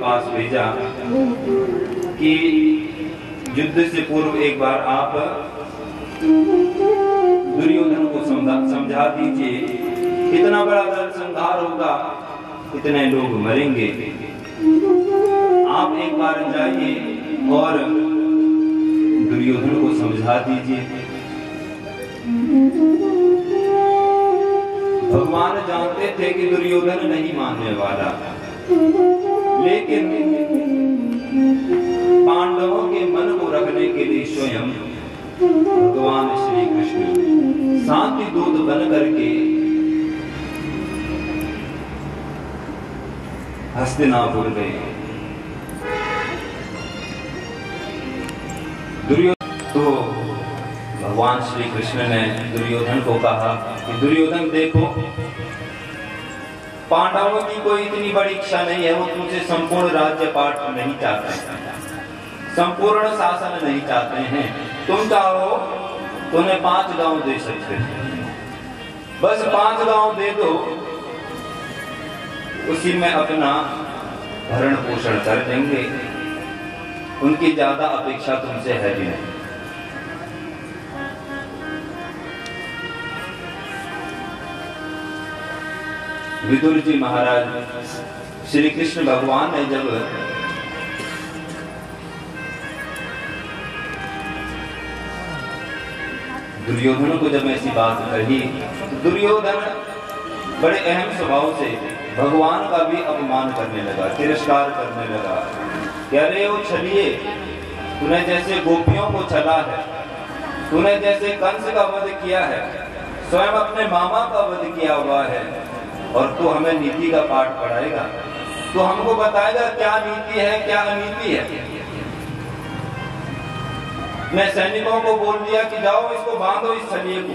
पास भेजा कि युद्ध से पूर्व एक बार आप दुर्योधन को समझा दीजिए, इतना बड़ा नरसंहार होगा, इतने लोग मरेंगे, आप एक बार जाइए और दुर्योधन को समझा दीजिए। भगवान जानते थे कि दुर्योधन नहीं मानने वाला, लेकिन पांडवों के मन को रखने के लिए स्वयं भगवान श्री कृष्ण शांति दूत बन करके हस्तिनापुर गए। तो भगवान श्री कृष्ण ने दुर्योधन को कहा कि दुर्योधन देखो, पांडवों की कोई इतनी बड़ी इच्छा नहीं है, वो तुमसे संपूर्ण राज्य पाठ नहीं चाहते, संपूर्ण शासन नहीं चाहते हैं। तुम चाहो तो उन्हें 5 गांव दे सकते हैं, बस 5 गांव दे दो, उसी में अपना भरण पोषण कर देंगे, उनकी ज्यादा अपेक्षा तुमसे है भी नहीं। विदुर जी महाराज, श्री कृष्ण भगवान ने जब दुर्योधन को जब ऐसी बात कही, दुर्योधन बड़े अहम स्वभाव से भगवान का भी अपमान करने लगा, तिरस्कार करने लगा। कह रहे हो छलिए, तूने जैसे गोपियों को छला है, तूने जैसे कंस का वध किया है, स्वयं अपने मामा का वध किया हुआ है, और तू हमें नीति का पाठ पढ़ाएगा, तो हमको बताएगा क्या नीति है क्या अनीति है। मैं सैनिकों को बोल दिया कि जाओ इसको बांधो, इस छलिए को।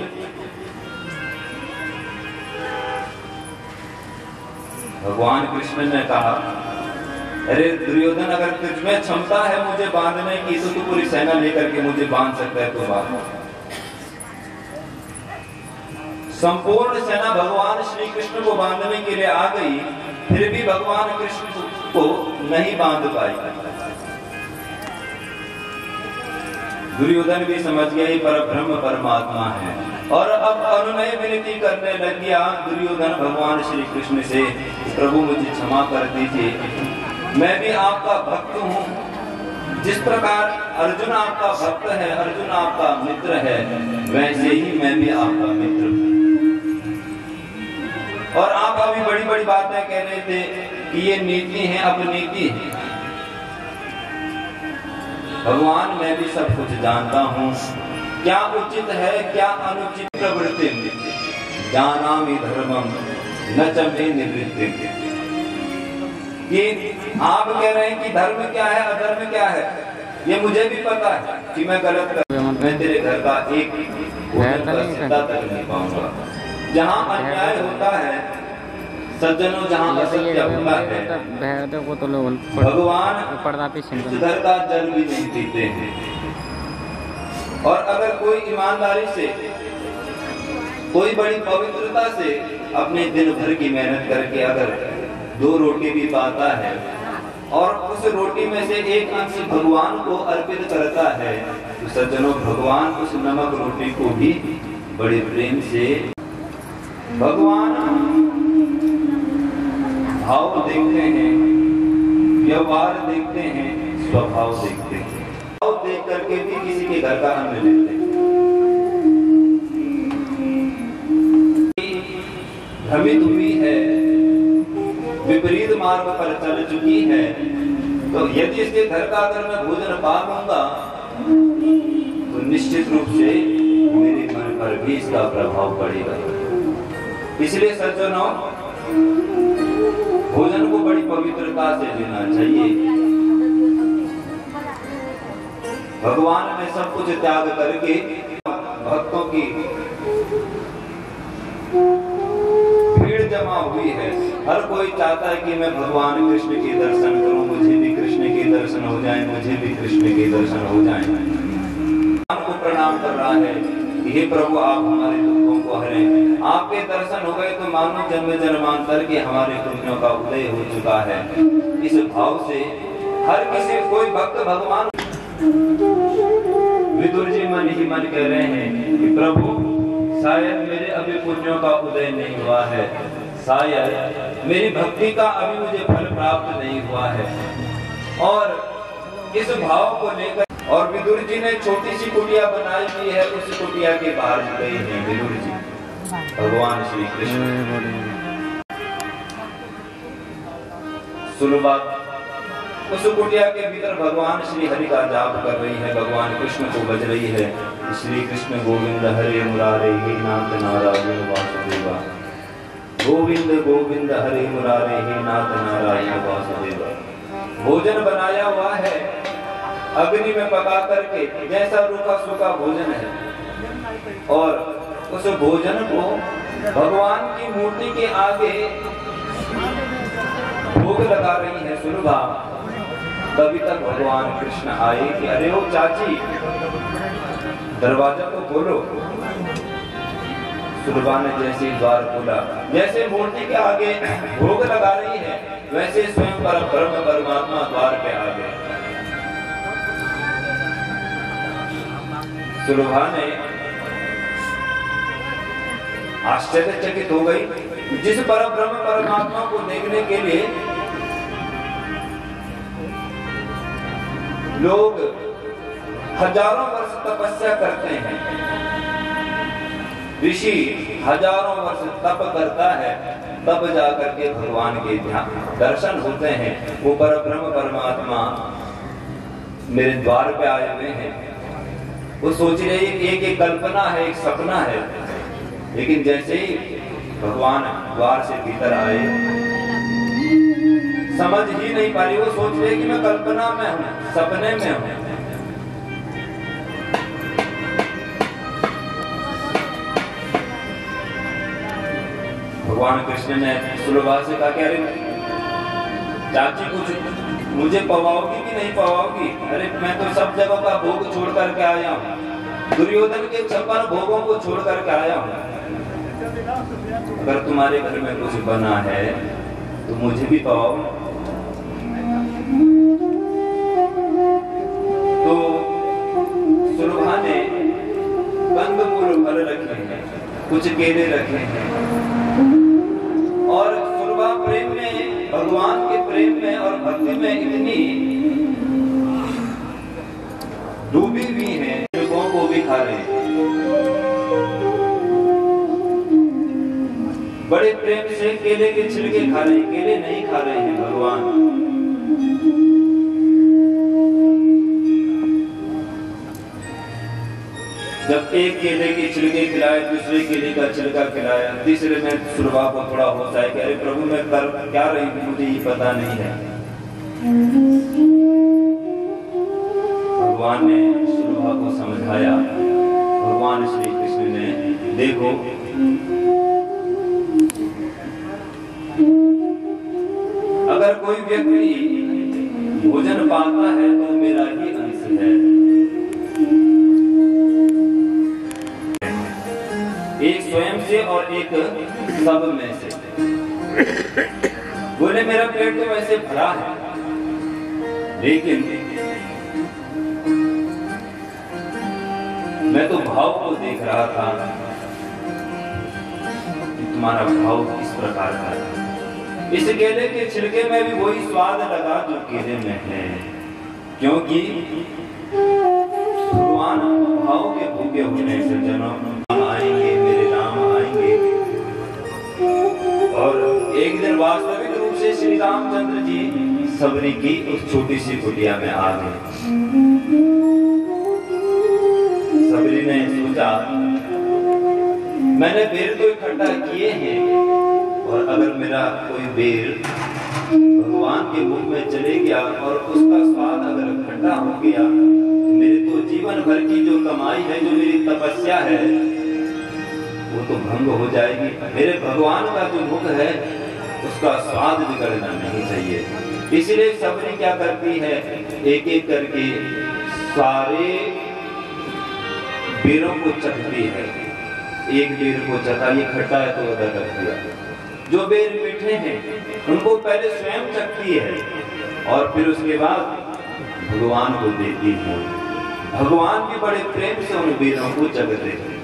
भगवान कृष्ण ने कहा, अरे दुर्योधन, अगर तुझमें क्षमता है मुझे बांधने की तो तू पूरी सेना लेकर के मुझे बांध सकता है, तो बांध। संपूर्ण सेना भगवान श्री कृष्ण को बांधने के लिए आ गई, फिर भी भगवान कृष्ण को नहीं बांध पाई। दुर्योधन भी समझ गया ये परब्रह्म परमात्मा है, और अब अनुनय विनती करने लग गया दुर्योधन भगवान श्री कृष्ण से, प्रभु मुझे क्षमा कर दीजिए, मैं भी आपका भक्त हूँ। जिस प्रकार अर्जुन आपका भक्त है, अर्जुन आपका मित्र है, वैसे ही मैं भी आपका मित्र हूँ। और आप अभी बड़ी बड़ी बातें कह रहे थे कि ये नीति है, अपनीति है। भगवान मैं भी सब कुछ जानता हूँ, क्या उचित है क्या अनुचित प्रवृत्ति, जानामि धर्मम न च मे निवृत्ति। ये आप कह रहे हैं कि धर्म क्या है अधर्म क्या है, ये मुझे भी पता है कि मैं गलत कर, मैं तेरे घर का एक सिद्धा तक नहीं पाऊंगा। जहाँ अन्याय होता है सज्जनों, जहाँ असत्य होता है, भगवान घर का जल भी नहीं पीते हैं। और अगर कोई ईमानदारी से, कोई बड़ी पवित्रता से अपने दिन भर की मेहनत करके अगर 2 रोटी भी पाता है और उस रोटी में से एक अंश भगवान को अर्पित करता है, तो सज्जनों भगवान उस नमक रोटी को भी बड़े प्रेम से, भगवान भाव देखते हैं, व्यवहार देखते हैं, स्वभाव देखते हैं। भाव देख करके भी किसी के घर का अन्न लेते हैं। भ्रमित हुई है, विपरीत मार्ग पर चल चुकी है, तो यदि इसके घर का अगर मैं भोजन पा लूंगा तो निश्चित रूप से मेरे मन पर भी इसका प्रभाव पड़ेगा। इसलिए सज्जनों भोजन को बड़ी पवित्रता से लेना चाहिए। भगवान ने सब कुछ त्याग करके भक्तों की भीड़ जमा हुई है। हर कोई चाहता है कि मैं भगवान कृष्ण के दर्शन करूं, मुझे भी कृष्ण के दर्शन हो जाएं, मुझे भी कृष्ण के दर्शन हो जाएं। भगवान को प्रणाम कर रहा है, हे प्रभु आप हमारे दुखों को हरें। आपके दर्शन हो गए तो मानो जन्म जन्मांतर के हमारे पुण्यों का उदय हो चुका है। इस भाव से हर किसी कोई भक्त भगवान विदुर जी मन ही मन कह रहे हैं कि प्रभु शायद मेरे अभी पुण्यों का उदय नहीं हुआ है, शायद मेरी भक्ति का अभी मुझे फल प्राप्त नहीं हुआ है। और इस भाव को लेकर और विदुर जी ने छोटी सी कुटिया बनाई हुई है, उस कुटिया के बाहर गए हैं विदुर जी भगवान श्री कृष्ण। सुलभा उस कुटिया के भीतर भगवान श्री हरि का जाप कर रही है, भगवान कृष्ण को बज रही है श्री कृष्ण गोविंद हरे मुरारे हे नाथ नारायण वासुदेवा, गोविंद गोविंद हरे मुरारे हे नाथ नारायण वासुदेवा। भोजन बनाया हुआ है अग्नि में पका करके, जैसा रूखा सूखा भोजन है, और उस भोजन को भगवान की मूर्ति के आगे भोग लगा रही है सुलभा। तभी तक भगवान कृष्ण आए कि अरे ओ चाची दरवाजा तो खोलो। सुलभा ने जैसे द्वार खोला, जैसे मूर्ति के आगे भोग लगा रही है, वैसे स्वयं ब्रह्म परमात्मा द्वार पे आ गए। सुलभा ने आश्चर्यचकित हो गई, जिस पर ब्रह्म परमात्मा को देखने के लिए लोग हजारों वर्ष तपस्या करते हैं, ऋषि हजारों वर्ष तप करता है, तब जाकर के भगवान के दर्शन होते हैं। वो पर ब्रह्म परमात्मा मेरे द्वार पे आए हुए हैं। वो सोच रही है कि एक कल्पना है, एक सपना है, लेकिन जैसे ही भगवान द्वार से भीतर आए समझ ही नहीं पा रही। वो सोच रही कि मैं कल्पना में हूं, सपने में हूं। भगवान कृष्ण ने सुलभा से कहा, अरे चाची कुछ मुझे पवाओगी कि नहीं पवाओगी? अरे मैं तो सब जगह का भोग छोड़ करके आया हूँ, दुर्योधन के 56 भोगों को छोड़ करके आया हूँ। अगर तुम्हारे घर में कुछ बना है तो मुझे भी पवाओ। तो सुलभा ने कंदमूल फल रखे हैं, कुछ केले रखे हैं, और सुलभा प्रेम में, भगवान के प्रेम में और भक्ति में इतनी डूबी हुई है, लोगों को भी खा रहे हैं। बड़े प्रेम से केले के छिलके खा रहे हैं, केले नहीं खा रहे हैं भगवान। जब एक केले के छिलके खिलाए, दूसरे केले का छिलका खिलाया, तीसरे में सुलभा को थोड़ा होश आया कि अरे प्रभु मैं कर क्या रही हूं, मुझे ये पता नहीं है। भगवान ने सुलभा को समझाया। भगवान श्री कृष्ण ने, देखो अगर कोई व्यक्ति भोजन पाता है तो मेरा ही अंश है। एक स्वयं से और एक सब में से। बोले मेरा पेट तो वैसे भरा है, लेकिन मैं तो भाव को देख रहा था कि तुम्हारा भाव किस प्रकार का है। इस केले के छिलके में भी वही स्वाद लगा जो केले में है, क्योंकि भगवान भाव के भूखे होने से जन्म आएंगे, मेरे राम आएंगे। और एक दिन वास्तविक रूप से श्री रामचंद्र जी सबरी की उस छोटी सी कुटिया में आ गए। सबरी ने सोचा मैंने बेर तो इकट्ठा किए हैं, और अगर मेरा कोई बेर भगवान के मुख में चले गया और उसका स्वाद अगर खट्टा हो गया, तो मेरे तो जीवन भर की जो कमाई है, जो मेरी तपस्या है, वो तो भंग हो जाएगी। मेरे भगवान का जो मुख है उसका स्वाद बिगड़ना नहीं चाहिए। इसलिए सबरी क्या करती है, एक एक करके सारे बेरों को चखती है। एक बेर को चखा, ये खट्टा है तो अदा कर दिया। जो बेर मीठे हैं उनको पहले स्वयं चखती है और फिर उसके बाद भगवान को देती है। भगवान भी बड़े प्रेम से उन बेरों को चखते हैं।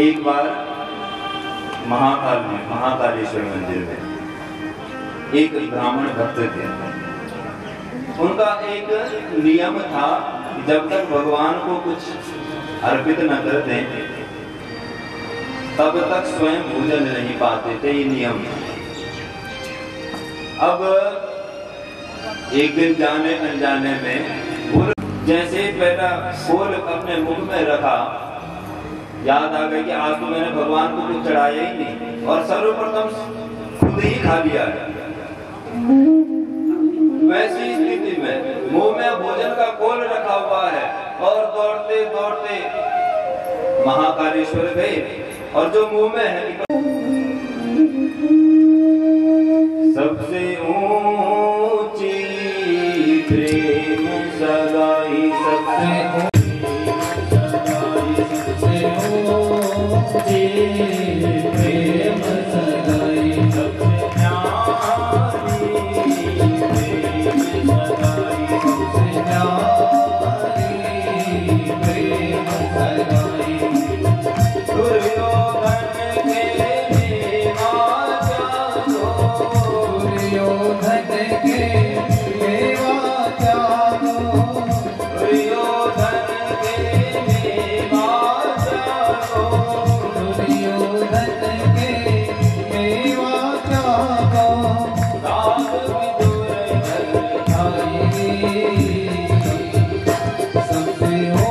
एक बार महाकाल में, महाकालेश्वर मंदिर में एक ब्राह्मण भक्त थे। उनका एक नियम था कि जब तक भगवान को कुछ अर्पित न कर दें तब तक स्वयं भोजन नहीं पाते थे, ये नियम था। अब एक दिन जाने अनजाने में जैसे पहला फूल अपने मुख में रखा, याद आ गई कि आज तो मैंने भगवान को कुछ चढ़ाया ही नहीं और सर्वप्रथम खुद ही खा लिया। वैसी स्थिति में मुंह में भोजन का कोल रखा हुआ है और दौड़ते दौड़ते महाकालेश्वर गए और जो मुंह में है सबसे ऊंची प्रेम सगाई, सबसे प्रेम सगाई, सबसे न्यारी प्रेम सगाई, सबसे न्यारी प्रेम सगाई। दुर्योधन के मेवा जानो, दुर्योधन के मेवा जानो, दुर्योधन के मेवा जानो, दुर्योधन के मेवा जानो, दाग विदुर खाई सबसे हो।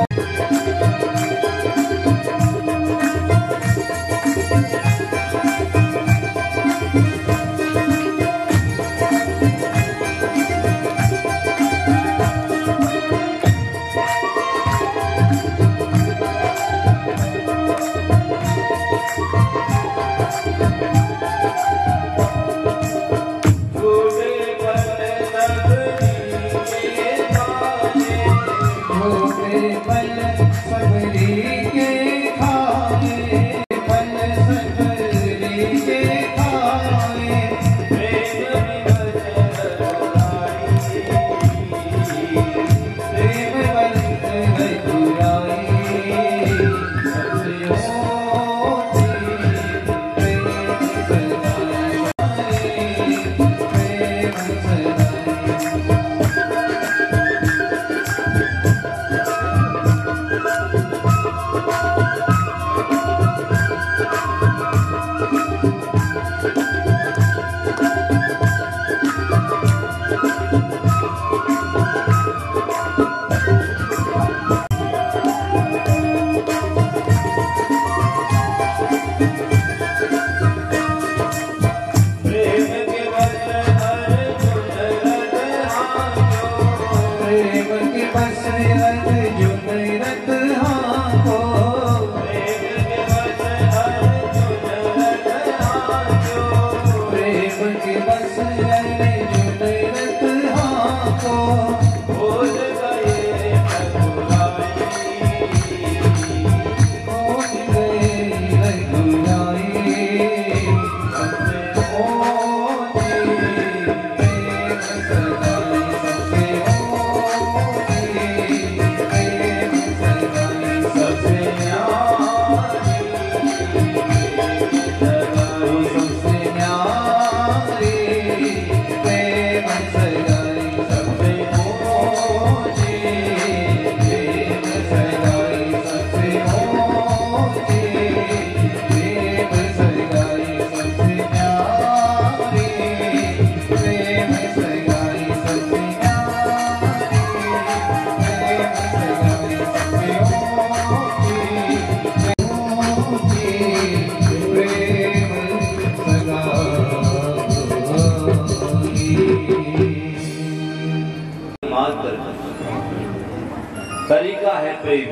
तरीका है प्रेम,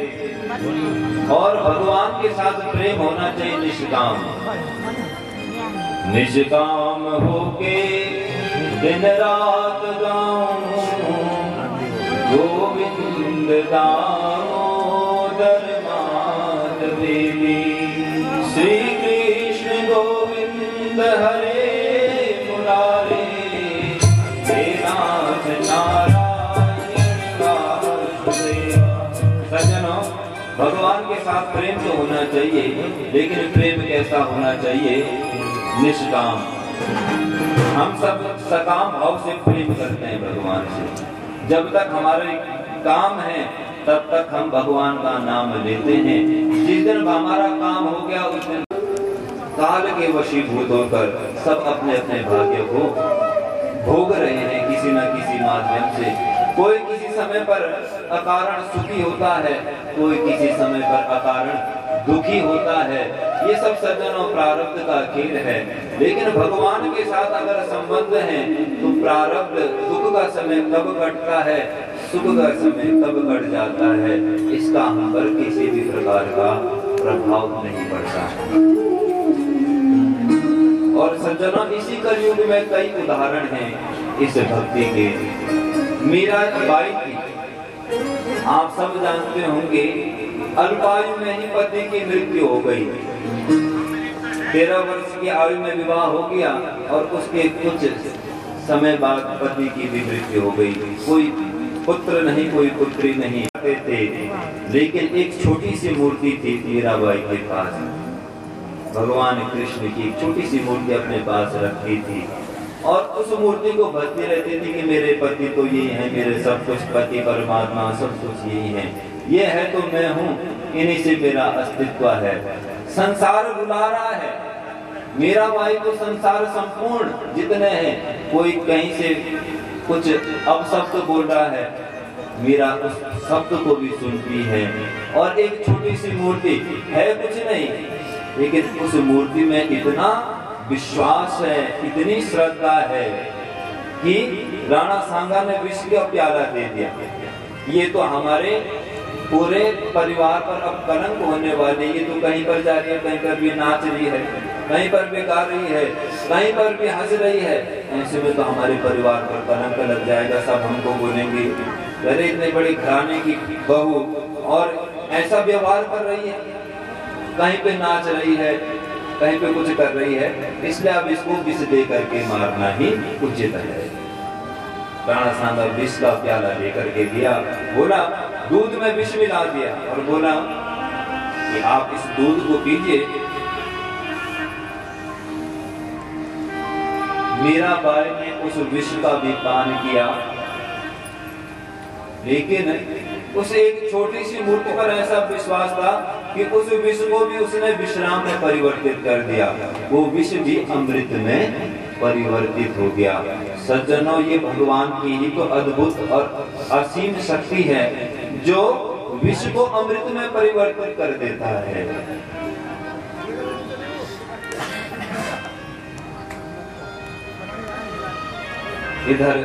और भगवान के साथ प्रेम होना चाहिए निष्काम। निष्काम होके दिन रात गाऊं गोविंद दामोदर माधवेली। श्री कृष्ण गोविंद हरे मुरारे, हे नाथ नारायण वासुदेवा। सज्जनों, भगवान के साथ प्रेम तो होना चाहिए, लेकिन प्रेम कैसा होना चाहिए? निष्काम। हम सब सकाम भाव से प्रेम करते हैं भगवान से। जब तक हमारे काम है तब तक हम भगवान का नाम लेते हैं। जिस दिन हमारा काम हो गया उस दिन काल के वशीभूत होकर सब अपने अपने भाग्य को भोग रहे हैं किसी न किसी माध्यम से। कोई किसी समय पर अकारण सुखी होता है, कोई किसी समय पर अकारण दुखी होता है। ये सब सज्जनों प्रारब्ध का खेल है। लेकिन भगवान के साथ अगर संबंध है तो प्रारब्ध दुख का समय कब कटता है, सुख का समय कब कट जाता है, इसका हम पर किसी भी प्रकार का प्रभाव नहीं पड़ता। और सज्जनों, इसी कलयुग में कई उदाहरण हैं इस भक्ति के। मीराबाई थी, आप सब जानते होंगे, अल्पायु में ही पति की मृत्यु हो गई। 13 वर्ष की आयु में विवाह हो गया और उसके कुछ समय बाद पति की भी मृत्यु हो गई। कोई पुत्र नहीं, कोई पुत्री नहीं थे, लेकिन एक छोटी सी मूर्ति थी मीराबाई के पास। भगवान कृष्ण की छोटी सी मूर्ति अपने पास रखी थी और उस मूर्ति को भजती रहती थी कि मेरे पति तो यही है, मेरे सब कुछ, पति परमात्मा सब कुछ यही है, ये है तो मैं हूँ, इन्हीं से मेरा अस्तित्व है। संसार बुला रहा है मीराबाई को, संसार संपूर्ण जितने हैं, कोई कहीं से कुछ अपशब्द बोल रहा है, मीरा उस शब्द को भी सुनती है। और एक छोटी सी मूर्ति है, कुछ नहीं, लेकिन उस मूर्ति में इतना विश्वास है, इतनी श्रद्धा है कि राणा सांगा ने विष का प्याला दे दिया। ये तो हमारे पूरे परिवार पर अब कलंक होने वाले। ये तो कहीं पर जा रही है, कहीं पर भी नाच रही है, कहीं पर भी गा रही है, कहीं पर भी हंस रही है। ऐसे में तो हमारे परिवार पर कलंक लग जाएगा। सब हमको बोलेंगे, अरे इतने बड़े घराने की बहू और ऐसा व्यवहार कर रही है, कहीं पे नाच रही है, कहीं पे कुछ कर रही है। इसलिए अब इसको विष दे करके मारना ही उचित है। राणा सांगा विष का प्याला लेकर के दिया, बोला दूध में विष मिला दिया और बोला कि आप इस दूध को पीजिए। मीराबाई ने उस विष का भी पान किया, लेकिन उस एक छोटी सी मूर्ति पर ऐसा विश्वास था कि उस विष को भी उसने विश्राम में परिवर्तित कर दिया। वो विष भी अमृत में परिवर्तित हो गया। सज्जनों, ये भगवान की ही तो अद्भुत और असीम शक्ति है जो विष को अमृत में परिवर्तित कर देता है। इधर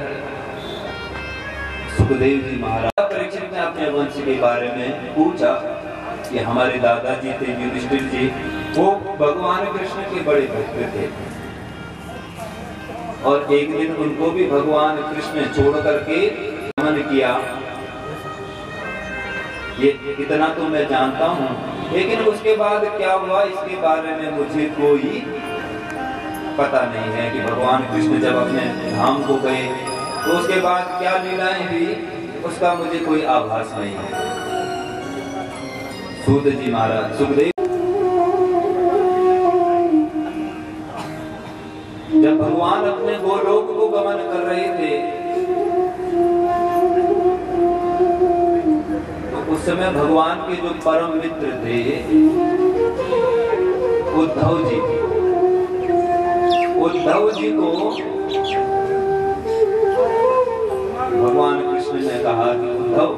सुखदेव जी महाराज परीक्षित ने अपने वंश के बारे में पूछा कि हमारे दादाजी थे युधिष्ठिर जी, वो भगवान कृष्ण के बड़े भक्त थे और एक दिन उनको भी भगवान कृष्ण छोड़ करके गमन किया। ये इतना तो मैं जानता हूँ, लेकिन उसके बाद क्या हुआ इसके बारे में मुझे कोई पता नहीं है कि भगवान कृष्ण जब अपने धाम को गए तो उसके बाद क्या लीलाएं हुई, उसका मुझे कोई आभास नहीं है। सूत जी महाराज, सुखदेव जब भगवान अपने गोलोक को गमन कर रहे थे तो उस समय भगवान के जो परम मित्र थे उद्धव जी को भगवान कृष्ण ने कहा कि उद्धव,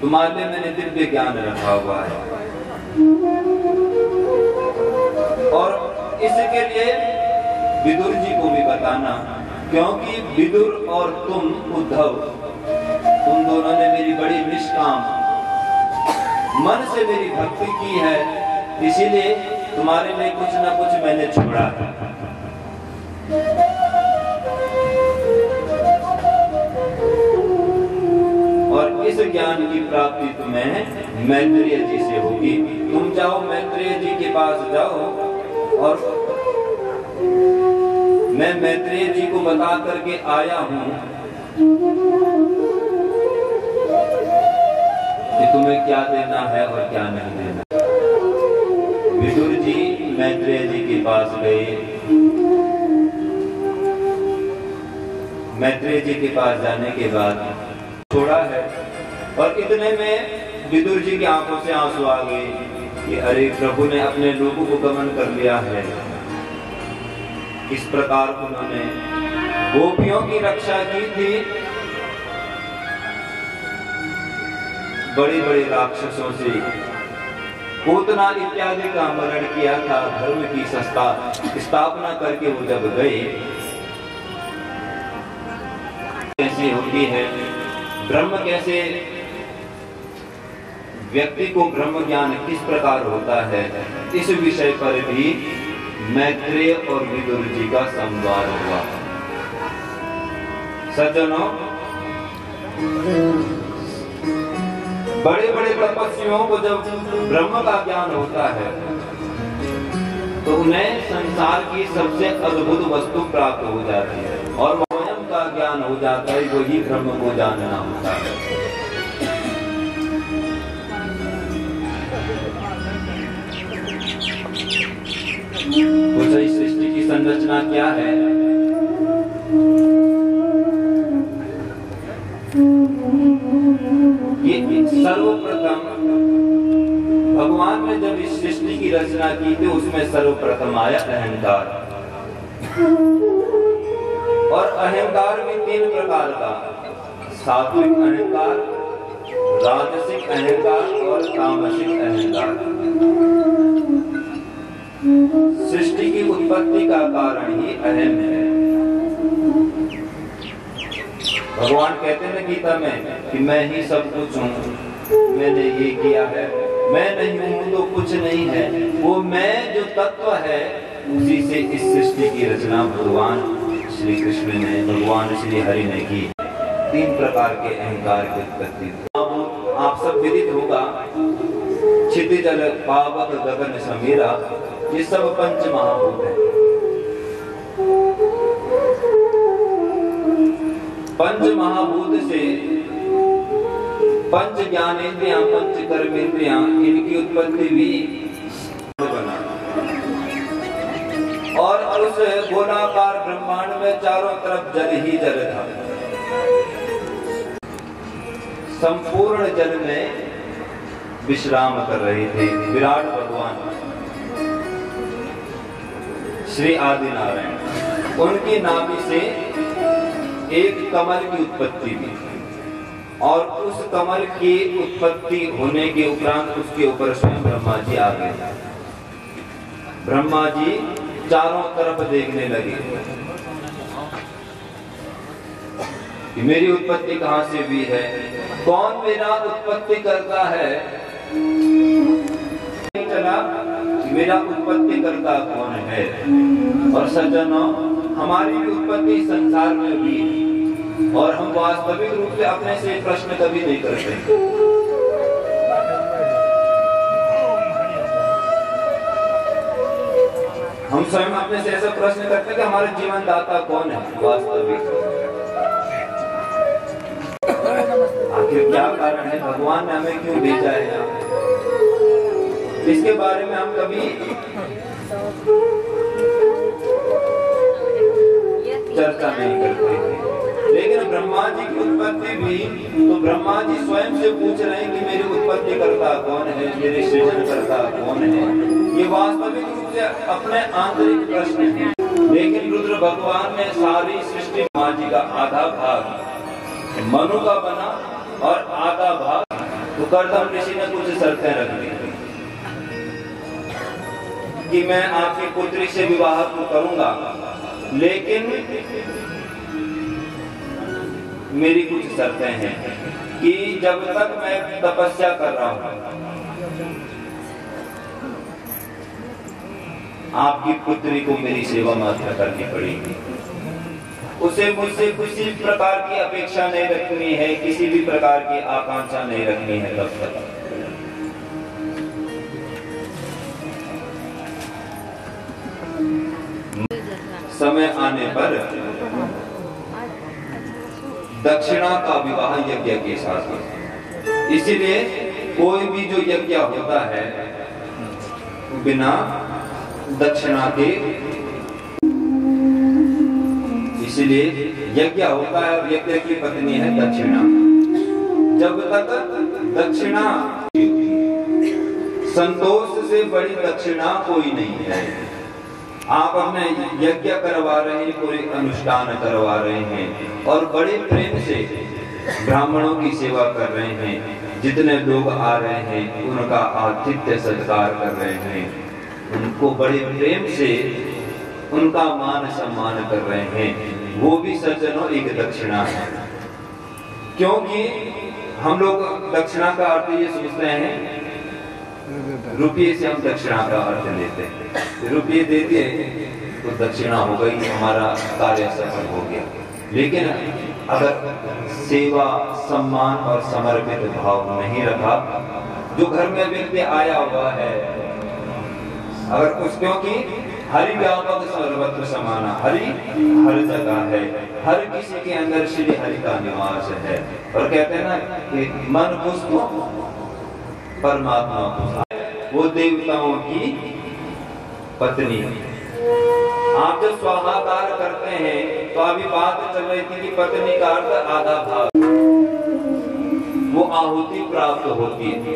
तुम्हारे लिए मैंने दिव्य ज्ञान रखा हुआ है और इसके लिए विदुर जी को भी बताना, क्योंकि विदुर और तुम उद्धव, तुम दोनों ने मेरी बड़ी निष्काम मन से मेरी भक्ति की है, इसीलिए तुम्हारे लिए कुछ न कुछ मैंने छोड़ा। इस ज्ञान की प्राप्ति तुम्हें मैत्रेय जी से होगी। तुम जाओ मैत्रेय जी के पास जाओ और मैं मैत्रेय जी को बता करके आया हूं कि तुम्हें क्या देना है और क्या नहीं देना। विदुर जी मैत्रेय जी के पास गए। मैत्रेय जी के पास जाने के बाद छोड़ा है और इतने में विदुर जी की आंखों से आंसू आ गए कि अरे प्रभु ने अपने लोगों को गमन कर लिया है। इस प्रकार उन्होंने गोपियों की रक्षा की थी, बड़े बड़े राक्षसों से पूतना इत्यादि का मरण किया था। धर्म की स्थापना करके वो जब गए, कैसे होती है ब्रह्म, कैसे व्यक्ति को ब्रह्म ज्ञान किस प्रकार होता है, इस विषय पर भी मैत्रेय और विदुर जी का संवाद हुआ। सज्जनों, बड़े बड़े तपस्वियों को जब ब्रह्म का ज्ञान होता है तो उन्हें संसार की सबसे अद्भुत वस्तु प्राप्त हो जाती है और स्वयं का ज्ञान हो जाता है, वही ब्रह्म को जानना होता है। इस सृष्टि की संरचना क्या है? ये सर्वप्रथम भगवान ने जब इस सृष्टि की रचना की थी, उसमें सर्वप्रथम आया अहंकार। और अहंकार भी 3 प्रकार का, सात्विक अहंकार, राजसिक अहंकार और तामसिक अहंकार। सृष्टि की उत्पत्ति का कारण ही अहम है। भगवान कहते हैं गीता में कि मैं ही सब कुछ हूँ, मैंने ये किया है, मैं नहीं हूँ तो कुछ नहीं है। वो मैं जो तत्व है, उसी से इस सृष्टि की रचना भगवान श्री कृष्ण ने, भगवान श्री हरि ने की। 3 प्रकार के अहंकार की उत्पत्ति। आप सब विदित होगा, क्षितिजल पावक गगन समीरा, ये सब पंच महाभूत है। पंच महाभूत से पंच ज्ञानेंद्रियां, पंच कर्मेंद्रियां, इनकी उत्पत्ति भी बना। और उस गोलाकार ब्रह्मांड में चारों तरफ जल ही जल था। संपूर्ण जल में विश्राम कर रहे थे विराट भगवान श्री आदि नारायण। उनकी नाभि से एक कमल की उत्पत्ति हुई और उस कमल की उत्पत्ति होने के उपरांत उसके ऊपर स्वयं ब्रह्मा जी आ गए। ब्रह्मा जी चारों तरफ देखने लगे कि मेरी उत्पत्ति कहां से हुई है, कौन मेरा उत्पत्ति करता है। चला मेरा उत्पत्ति करता कौन है। और सज्जनों, हमारी भी उत्पत्ति संसार में हुई और हम वास्तविक रूप से अपने से प्रश्न कभी नहीं करते। हम स्वयं अपने से ऐसा प्रश्न करते हैं कि हमारे जीवन दाता कौन है वास्तविक। आखिर क्या कारण है, भगवान ने हमें क्यों भेजा है यहाँ, इसके बारे में हम कभी चर्चा नहीं करते थे। लेकिन ब्रह्मा जी की उत्पत्ति भी, तो ब्रह्मा जी स्वयं से पूछ रहे हैं कि मेरी उत्पत्ति करता कौन है, मेरे सृजन करता कौन है। ये वास्तविक रूप से अपने आंतरिक प्रश्न है। लेकिन रुद्र भगवान ने सारी सृष्टि, ब्रह्मा जी का आधा भाग मनु का बना और आधा भाग तो कर्दम ऋषि ने कुछ शर्तें रख दी कि मैं आपकी पुत्री से विवाह तो करूंगा, लेकिन मेरी कुछ शर्तें हैं कि जब तक मैं तपस्या कर रहा हूं, आपकी पुत्री को मेरी सेवा मात्र करनी पड़ेगी। उसे मुझसे किसी प्रकार की अपेक्षा नहीं रखनी है, किसी भी प्रकार की आकांक्षा नहीं रखनी है तब तक। समय आने पर दक्षिणा का विवाह यज्ञ के साथ है। इसीलिए कोई भी जो यज्ञ होता है बिना दक्षिणा के, इसलिए यज्ञ होता है और यज्ञ की पत्नी है दक्षिणा। जब तक दक्षिणा, संतोष से बड़ी दक्षिणा कोई नहीं है। आप अपने यज्ञ करवा रहे हैं, पूरे अनुष्ठान करवा रहे हैं और बड़े प्रेम से ब्राह्मणों की सेवा कर रहे हैं। जितने लोग आ रहे हैं उनका आतिथ्य सत्कार कर रहे हैं, उनको बड़े प्रेम से उनका मान सम्मान कर रहे हैं, वो भी सज्जनों एक दक्षिणा है। क्योंकि हम लोग दक्षिणा का अर्थ ये सोचते हैं, रुपये से हम दक्षिणा का अर्थ लेते हैं, रुपये देते तो दक्षिणा हो गई, हमारा कार्य सफल हो गया। लेकिन अगर सेवा, सम्मान और समर्पित भाव नहीं रखा, जो घर में व्यक्ति आया हुआ है, अगर उस, क्योंकि हरि व्यापक सर्वत्र समाना, हरि हर जगह है, हर किसी के अंदर श्री हरि का निवास है। और कहते हैं ना कि मन पुष्प परमात्मा पुष्प, वो देवताओं की पत्नी। आप जब स्वाहाकार करते हैं तो अभी बात चल रही थी कि पत्नी का अर्थ आधा भाग, वो आहुति प्राप्त होती है।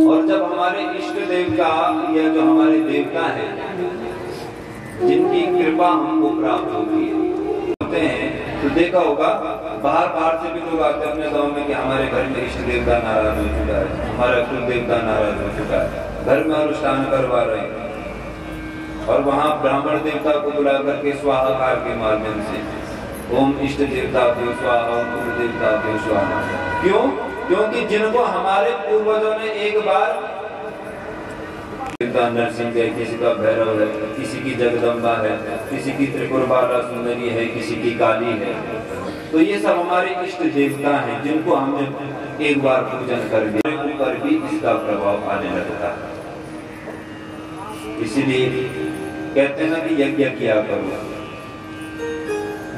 और जब हमारे इष्ट देवता या जो हमारे देवता हैं, जिनकी कृपा हमको प्राप्त होती है, होते हैं तो देखा होगा बाहर से भी लोग आते हैं अपने गांव में कि हमारे घर में इष्ट देवता नाराज हो चुका है, हमारा कुल देवता नाराज हो चुका है, घर में अनुष्ठान करवा रहे हैं और वहाँ ब्राह्मण देवता को बुला करके स्वाहाकार के माध्यम से ओम इष्ट देवता भ्यो स्वाहा, ओम कुल देवता भ्यो स्वाहा। क्यों? क्योंकि जिनको हमारे पूर्वजों ने एक बार, नरसिंह है, किसी का भैरव है, किसी की जगदम्बा है, किसी की त्रिपुर बाला सुंदरी है, किसी की काली है, तो ये सब हमारे इष्ट देवता हैं जिनको हमने एक बार पूजन कर दिया, ऊपर भी इसका प्रभाव आने लगता है। इसीलिए कहते हैं ना कि यज्ञ किया करो।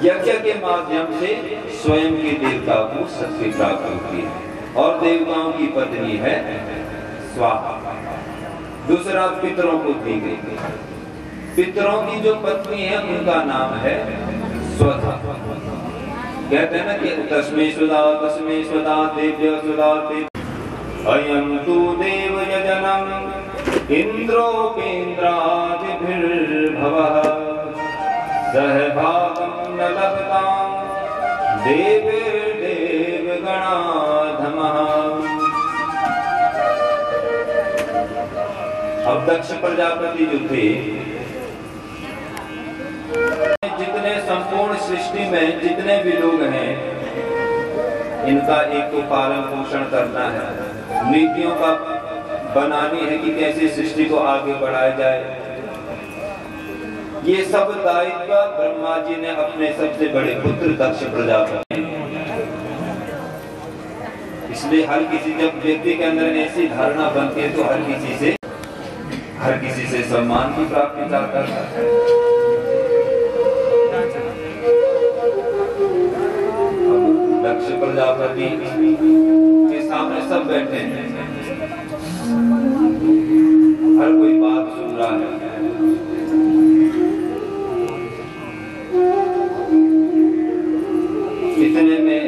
यज्ञ के माध्यम से स्वयं के देवता को शक्ति प्राप्त होती है और देवताओं की पत्नी है स्वाहा। दूसरा पितरों को दी गई, पितरों की जो पत्नी है उनका नाम है स्वधा। कहते हैं ना कि तस्मै स्वधा देव्य स्वधा देव अयं तु देव यजनम् इंद्रोपेन्द्रादिभिर्भवः सहभागं न लभतां देवैर्देव गणाधमः। अब दक्ष प्रजापति जो थे, जितने संपूर्ण सृष्टि में जितने भी लोग हैं, इनका एक तो पालन पोषण करना है, नीतियों का बनानी है कि कैसे सृष्टि को आगे बढ़ाया जाए। ये सब दायित्व ब्रह्मा जी ने अपने सबसे बड़े पुत्र दक्ष प्रजापति। इसलिए हर किसी, जब व्यक्ति के अंदर ऐसी धारणा बनती है तो हर किसी से सम्मान की प्राप्ति चाहता है। दक्ष प्रजापति के सामने सब बैठे हैं, हर कोई बात सुन रहा है। इतने में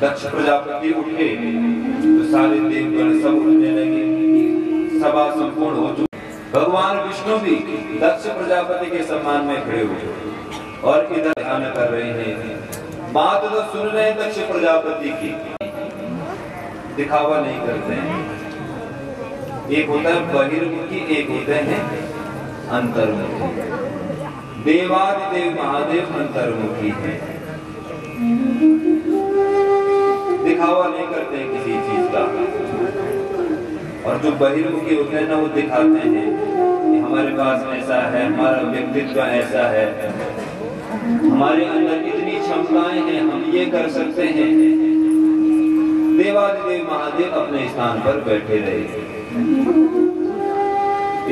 दक्ष प्रजापति उठे तो सारे देवगण सब उठने लगे, सभा संपूर्ण हो चुकी। भगवान विष्णु भी दक्ष प्रजापति के सम्मान में खड़े हुए और इधर ध्यान कर रहे हैं, बात तो सुन रहे हैं दक्ष प्रजापति की, दिखावा नहीं करते हैं। एक होता है बहिर्मुखी, एक होते हैं अंतर्मुखी। देवादिदेव महादेव अंतर्मुखी है, दिखावा नहीं करते हैं किसी चीज का। और जो बहिर्मुखी होते हैं ना, वो दिखाते हैं कि हमारे पास ऐसा है, हमारा व्यक्तित्व ऐसा है, हमारे अंदर इतनी क्षमताएं हैं, हम ये कर सकते हैं। देवादिदेव महादेव अपने स्थान पर बैठे रहे।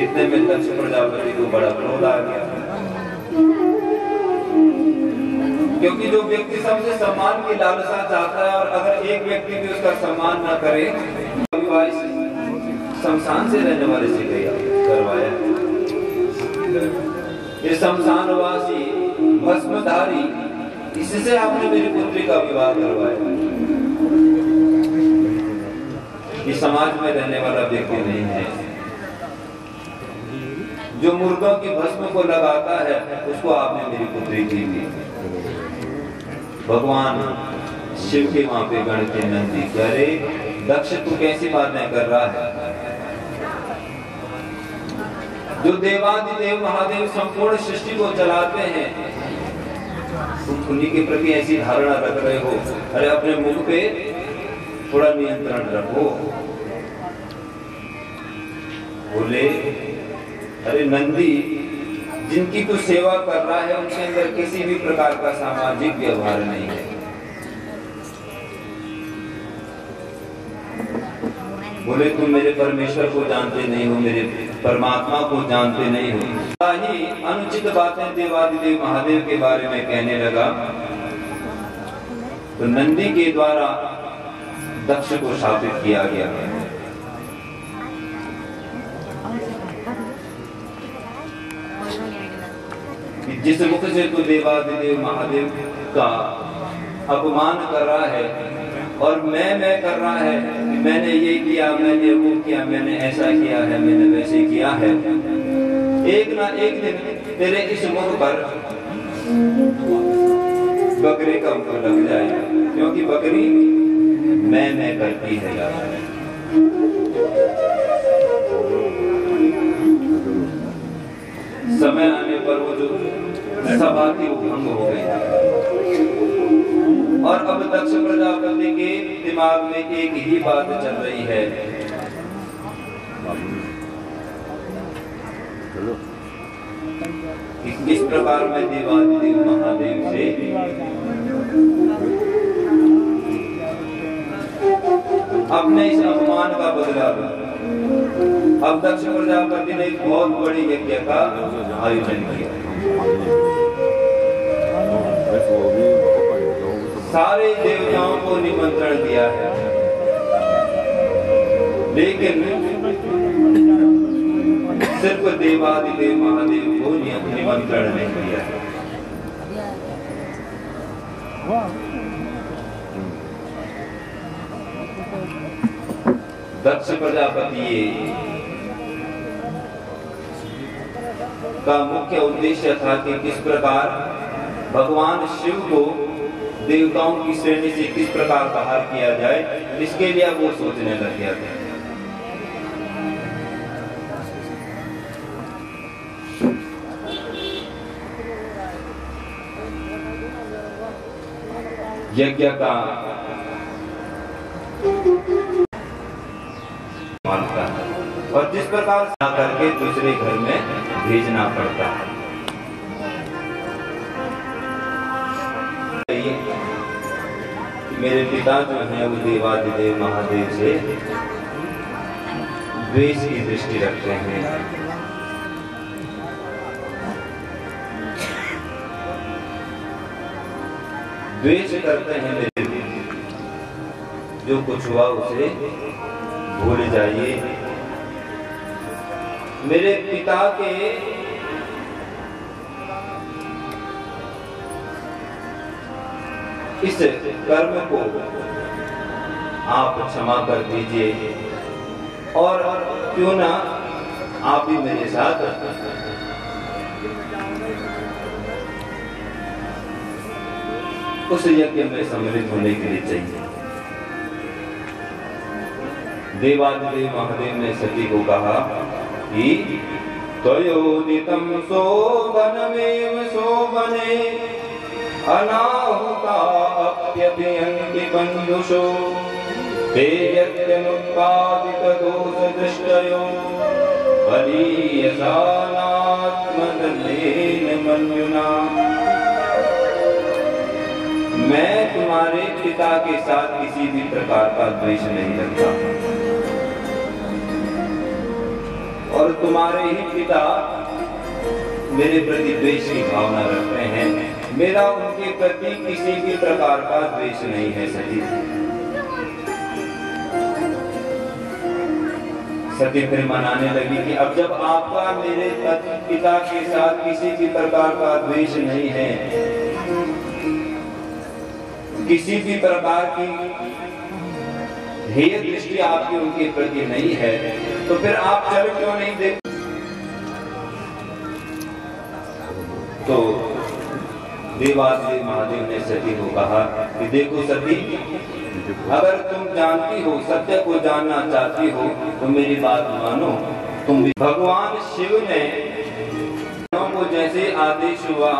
इतने में दक्ष प्रजापति को बड़ा क्रोध आ गया, क्योंकि जो व्यक्ति सबसे सम्मान की लालसा चाहता है और अगर एक व्यक्ति भी उसका सम्मान न करे, शमशान से रहने वाले से करवाया। ये शमशानवासी भस्मधारी, इससे आपने मेरी पुत्री का विवाह करवाया। ये समाज में रहने वाला व्यक्ति नहीं है। जो मुर्दों की भस्म को लगाता है उसको आपने मेरी पुत्री दी थी। भगवान शिव के वहां पे गण के नंदी कह रहे, दक्ष तू कैसी बातें कर रहा है? जो देवादिदेव महादेव संपूर्ण सृष्टि को चलाते हैं, तुम उन्हीं के प्रति ऐसी धारणा रख रहे हो। अरे अपने मुख पे थोड़ा नियंत्रण रखो। बोले, अरे नंदी, जिनकी तू सेवा कर रहा है उनके अंदर किसी भी प्रकार का सामाजिक व्यवहार नहीं है। बोले, तुम मेरे परमेश्वर को जानते नहीं हो, मेरे परमात्मा को जानते नहीं हो। ही अनुचित बातें देवादिदेव महादेव के बारे में कहने लगा तो नंदी के द्वारा दक्ष को शापित किया गया। जिस मुख से तू देवादिदेव महादेव का अपमान कर रहा है और मैं कर रहा है कि मैंने ये किया, मैंने वो किया, मैंने ऐसा किया है, मैंने वैसे किया है, एक ना एक दिन तेरे इस मुख पर बकरे का मुख लग जाएगा, क्योंकि बकरी मैं करती है। समय आने पर वो जो सभा थी वो भंग हो गई और अब दक्ष प्रजापति के दिमाग में एक ही बात चल रही है कि किस प्रकार मैं देवादिदेव महादेव से अपने इस अपमान का बदला लूं। अब दक्ष प्रजापति ने एक बहुत बड़ी यज्ञ का आयोजन किया। सारे देवताओं को निमंत्रण दिया है, लेकिन सिर्फ देवादिदेव महादेव को निमंत्रण नहीं दिया है। दक्ष प्रजापति का मुख्य उद्देश्य था कि किस प्रकार भगवान शिव को देवताओं की श्रेणी से किस प्रकार बाहर किया जाए, इसके लिए वो सोचने लग गया था। यज्ञ का मानता है और जिस प्रकार करके दूसरे घर में भेजना पड़ता है। मेरे पिता जो हैं वो देवादिदेव महादेव से द्वेष की दृष्टि रखते हैं। द्वेष करते हैं मेरे, जो कुछ हुआ उसे भूल जाइए। मेरे पिता के इस कर्म को आप क्षमा कर दीजिए और क्यों ना आप भी मेरे साथ उस यज्ञ में सम्मिलित होने के लिए चाहिए। देवादिदेव महादेव ने सती को कहा कि त्वयोदितं शोभनमेव शोभने अनाहुता अप्यभियन्ति बन्धुषो ते यत्यनुत्पादित दोष दृष्टयो बलीयसानात्मदलेन मन्युना। मैं तुम्हारे पिता के साथ किसी भी प्रकार का द्वेष नहीं रखता, और तुम्हारे ही पिता मेरे प्रति द्वेष की भावना रखते हैं। मेरा उनके प्रति किसी भी प्रकार का द्वेष नहीं है सती। सती फिर मनाने लगी कि अब जब आपका मेरे पिता के साथ किसी भी प्रकार का द्वेष नहीं है, किसी भी प्रकार की हेय दृष्टि आपकी उनके प्रति नहीं है, तो फिर आप चल क्यों नहीं देखते? तो देवादिदेव महादेव ने सती को कहा कि देखो सती, अगर तुम जानती हो, सत्य को जानना चाहती हो, तो मेरी बात मानो। तुम भी भगवान शिव ने को जैसे आदेश हुआ,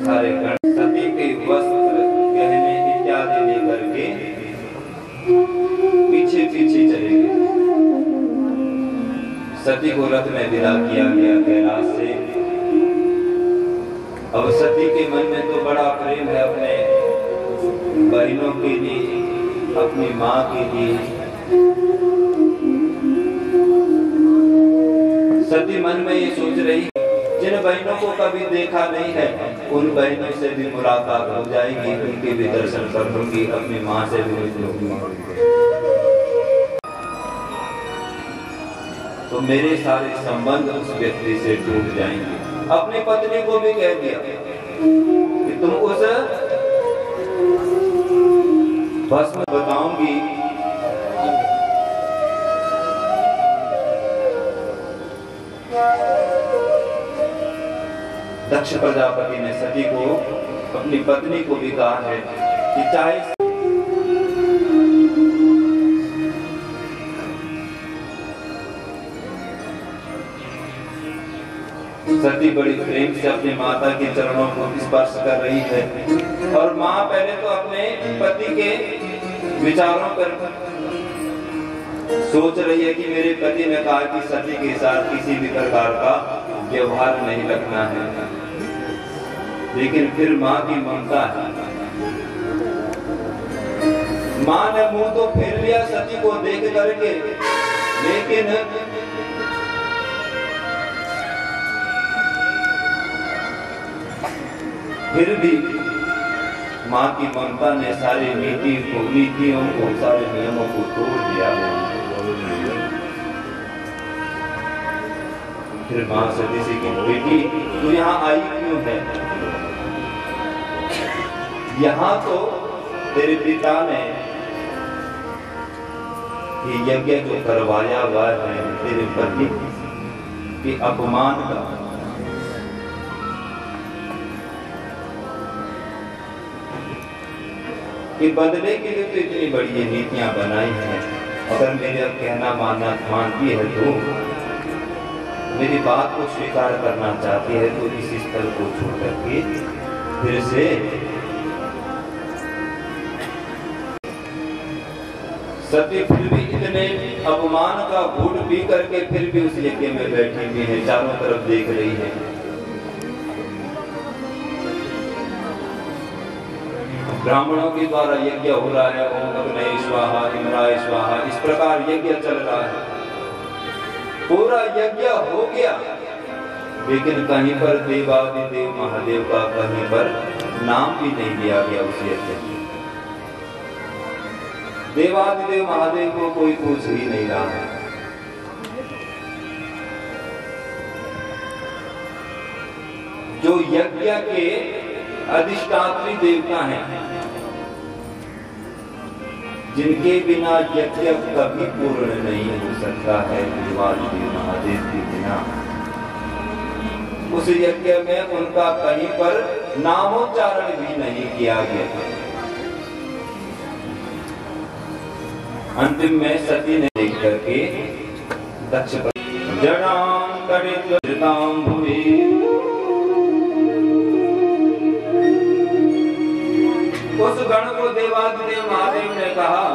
सारे गण सती के वस्त्र गहने इत्यादि लेकर के पीछे पीछे चले गए। सती को रथ में विदा किया गया कैलाश से। अब सती के मन में तो बड़ा प्रेम है अपने बहनों के लिए, अपनी माँ के लिए। सती मन में ये सोच रही, जिन बहनों को कभी देखा नहीं है, उन बहनों से भी मुलाकात हो जाएगी, उनके भी दर्शन कर लूंगी, अपनी माँ से भी मिल लूंगी, तो मेरे सारे संबंध उस व्यक्ति से टूट जाएंगे। अपनी पत्नी को भी कह दिया कि तुम उस भस्म बताऊंगी, दक्ष प्रजापति ने सती को, अपनी पत्नी को भी कहा है कि चाहे सती बड़ी प्रेम से अपनी माता के चरणों को स्पर्श कर रही है, और माँ पहले तो अपने पति के विचारों पर सोच रही है कि मेरे पति ने कहा कि सती के साथ किसी भी प्रकार का व्यवहार नहीं रखना है, लेकिन फिर माँ की ममता है। माँ ने मुंह तो फेर लिया सती को देख करके, लेकिन फिर भी माँ की ममता ने सारी नीतियों को, सारे नियमों को तोड़ दिया। फिर माँ सती से की, बेटी तू यहाँ आई क्यों है? यहाँ तो तेरे पिता ने ये यज्ञ जो करवाया हुआ है तेरे पति के अपमान का, कि बदले के लिए तो इतनी बड़ी ये नीतियां बनाई हैं। अगर मेरा कहना मानती है तो, मेरी बात को स्वीकार करना चाहती है तो इस स्थल को छोड़ करके फिर से सती फिर भी इतने अपमान का घूंट पी करके फिर भी उस यज्ञ में बैठी हुई है, चारों तरफ देख रही है। ब्राह्मणों के द्वारा यज्ञ हो रहा है, ओम अग्नये स्वाहा, इंद्राय स्वाहा, इस प्रकार यज्ञ चल रहा है। पूरा यज्ञ हो गया, लेकिन कहीं पर देवादिदेव महादेव का कहीं पर नाम भी नहीं लिया गया उस यज्ञ में। देवादिदेव महादेव को कोई पूछ ही नहीं रहा है। जो यज्ञ के अधिष्ठात्री देवता हैं, जिनके बिना यज्ञ कभी पूर्ण नहीं हो सकता है, देवादिदेव महादेव के बिना उस यज्ञ में उनका कहीं पर नामोच्चारण भी नहीं किया गया। अंतिम में सती ने देख करके दक्ष जड़ां करितां भुवि, उस गण को देवादिदेव महादेव ने कहा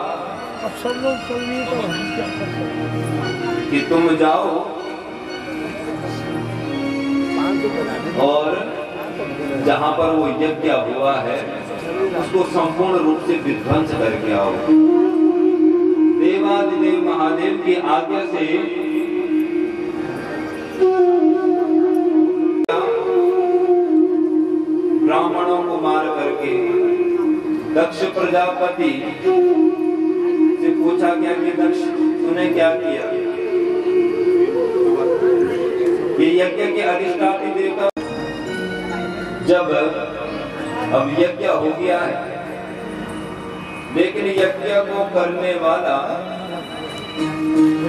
अब सब लोग चल रही तो हम क्या कर सकते कि तुम जाओ और जहां पर वो यज्ञ हुआ है उसको संपूर्ण रूप से विध्वंस करके आओ। देवादिदेव महादेव की आज्ञा से ब्राह्मणों को मार करके दक्ष प्रजापति से पूछा गया कि दक्ष तूने क्या किया? ये यज्ञ के अधिष्ठात्री देवता जब अब यज्ञ हो गया है, लेकिन यज्ञ को करने वाला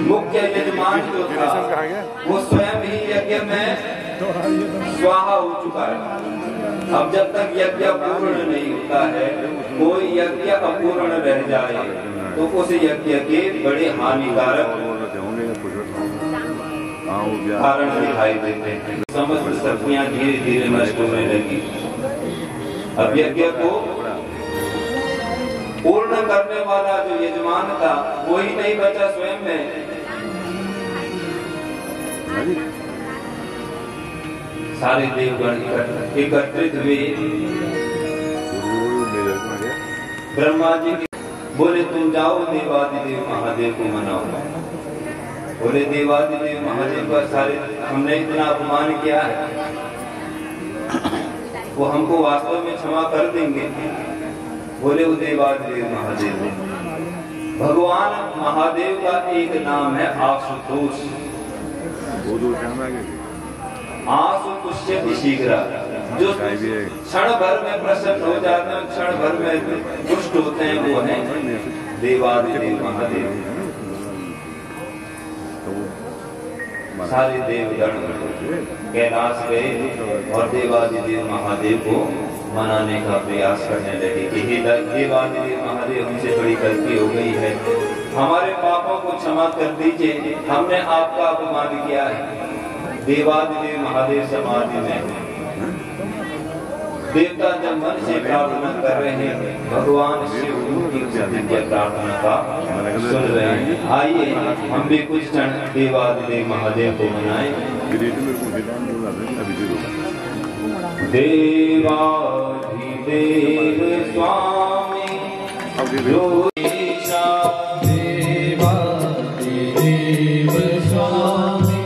मुख्य यजमान जो था वो स्वयं ही यज्ञ में स्वाहा हो चुका है। अब जब तक यज्ञ पूर्ण नहीं होता है, कोई यज्ञ अपूर्ण रह जाए तो उस यज्ञ के बड़े हानिकारक कारण दिखाई देते हैं। समस्त शक्तियां धीरे धीरे नष्ट होने लगी। अब यज्ञ को पूर्ण करने वाला जो यजमान था वो ही नहीं बचा स्वयं में। सारे देवगण एकत्रित हुए ब्रह्मा जी बोले तुम जाओ देवादिदेव महादेव को मनाओ। बोले देवादिदेव महादेव का सारे हमने इतना अपमान किया है, वो हमको वास्तव में क्षमा कर देंगे। बोले वो देवादिदेव महादेव। भगवान महादेव का एक नाम है आशुतोष। आशुतुष्यति शीघ्र, जो क्षण भर में प्रसन्न हो जाते हैं, क्षण भर में पुष्ट होते हैं, वो है देवादिदेव महादेव। सारे देवगण कैलाश गए और देवादिदेव महादेव को मनाने का प्रयास करने लगे कि हे देवादिदेव महादेव, हमसे बड़ी गलती हो गई है, हमारे पापों को क्षमा कर दीजिए, हमने आपका अपमान किया है। देवादिदेव महादेव समाधि में देवता जब मन से प्रार्थना कर रहे हैं, भगवान शिव उनकी प्रार्थना का सुन रहे हैं। आइए हम भी कुछ क्षण देवादिदेव महादेव को मनाएं। देवाधिदेव स्वामी योगेशा, देवाधिदेव स्वामी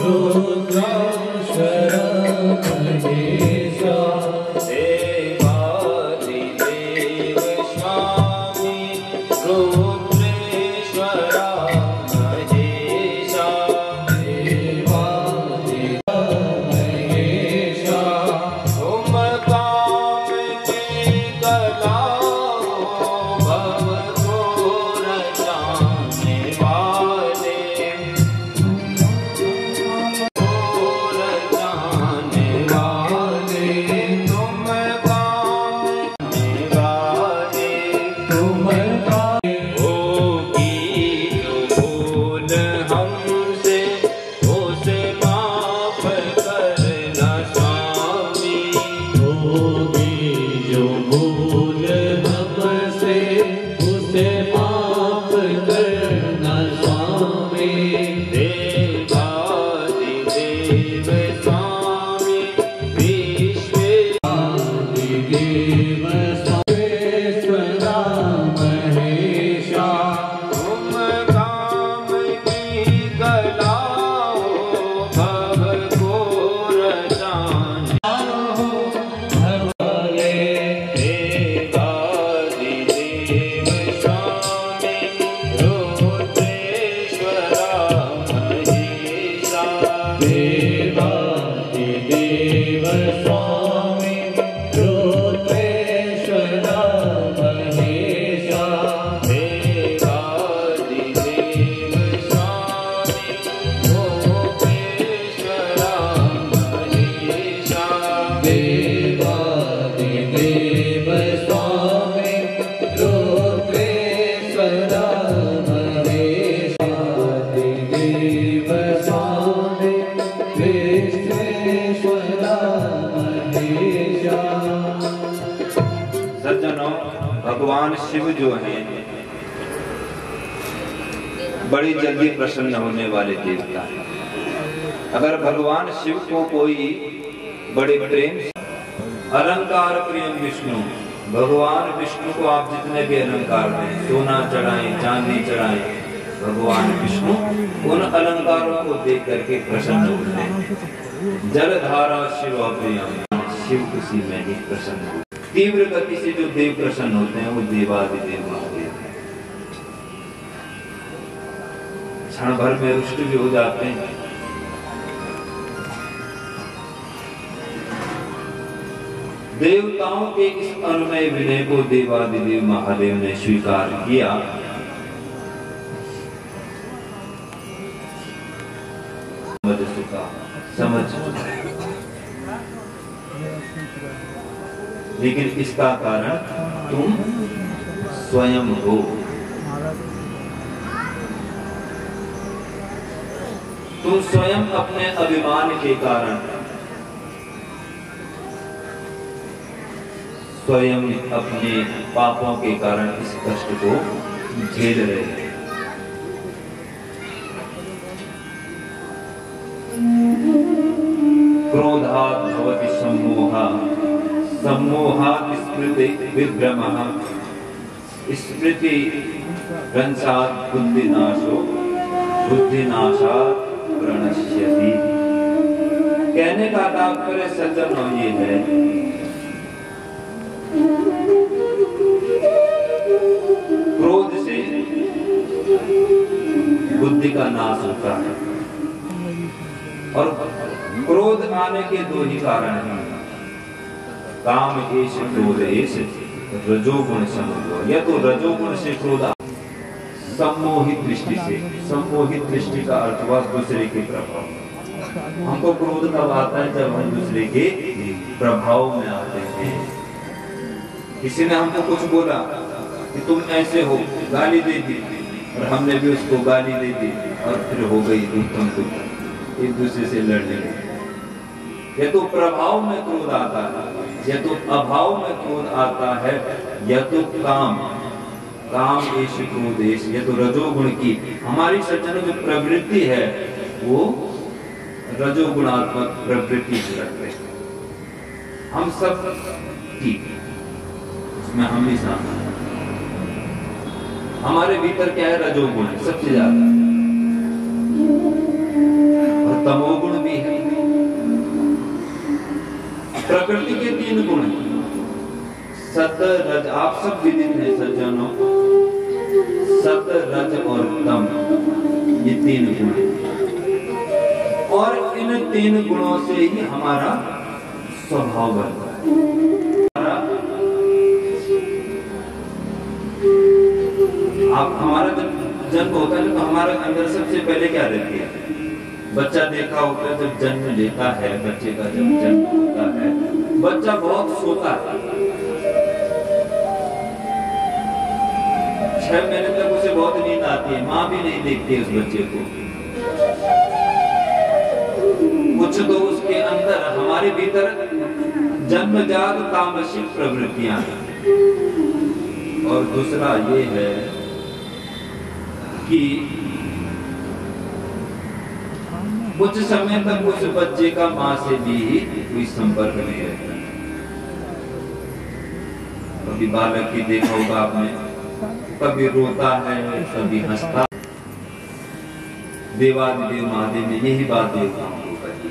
रुद्रेश्वर महेशा, देवाधिदेव स्वामी रुद्रेश्वर महेशा, भगवान शिव जो हैं बड़ी जल्दी प्रसन्न होने वाले देवता हैं। अगर भगवान शिव को कोई बड़े प्रेम से अलंकार प्रिय विष्णु, भगवान विष्णु को आप जितने भी अलंकार दें, सोना चढ़ाएं, चांदी चढ़ाएं, भगवान विष्णु उन अलंकारों को देख करके प्रसन्न होते हैं। जलधारा शिव प्रियम, शिव किसी में ही प्रसन्न हो। तीव्र गति से जो देव प्रसन्न होते हैं वो देवादिदेव महादेव हैं। क्षण भर में रुष्ट भी हो जाते हैं। देवताओं के इस अनुनय विनय को देवादिदेव महादेव ने स्वीकार किया। समझ लेकिन इसका कारण तुम स्वयं हो। तुम स्वयं अपने अभिमान के कारण, स्वयं अपने पापों के कारण इस कष्ट को झेल रहे हैं। क्रोधात् भवति सम्मोहः, सम्मोहात् स्मृति विभ्रमः, स्मृति भ्रंशात् बुद्धिनाशो, बुद्धिनाशात् प्रणश्यति। कहने का तात्पर्य सज्जनों ये है क्रोध से बुद्धि का नाश होता है। और क्रोध आने के दो ही कारण हैं, काम एष क्रोध एष, रजोगुण समूह। या तो रजोगुण से क्रोध, सम्मोहित दृष्टि से। सम्मोहित दृष्टि का अर्थ हुआ दूसरे के प्रभाव। हमको क्रोध कब आता है? जब हम दूसरे के प्रभाव में आते हैं। किसी ने हमको कुछ बोला कि तुम ऐसे हो, गाली दे दी, और हमने भी उसको गाली दे दी, और फिर हो गई दुखम दुख, एक दूसरे से लड़ने लगे। या तो प्रभाव में क्रोध आता है, या तो अभाव में क्रोध आता है, या तो काम एष क्रोध एष, या तो रजोगुण की हमारी सज्जनों की प्रवृत्ति है, वो रजोगुणात्मक प्रवृत्ति से रखते हैं। हम सब ठीक, उसमें हम भी शामिल हैं। हमारे भीतर क्या है? रजोगुण है सबसे ज्यादा, और तमोगुण भी है। प्रकृति के 3 गुण हैं, सत रज। आप सब विदित हैं सज्जनों, सत रज और तम, ये 3 गुण हैं। और इन 3 गुणों से ही हमारा स्वभाव बनता है। हमारा जब जन्म होता है तो हमारे अंदर सबसे पहले क्या रहती है? बच्चा देखा होता है, जब जन्म लेता है, बच्चे का जब जन्म होता है, बच्चा बहुत सोता है। 6 महीने तक उसे बहुत नींद आती है, माँ भी नहीं देखती उस बच्चे को। कुछ तो उसके अंदर, हमारे भीतर जन्मजात तामसिक प्रवृत्तियां हैं। और दूसरा ये है कि कुछ समय तक उस बच्चे का माँ से भी कोई संपर्क नहीं रहता। कभी बालक की देखा होगा आपने, कभी रोता है, कभी हंसता। देवादिदेव महादेव ने यही बात देवताओं को कही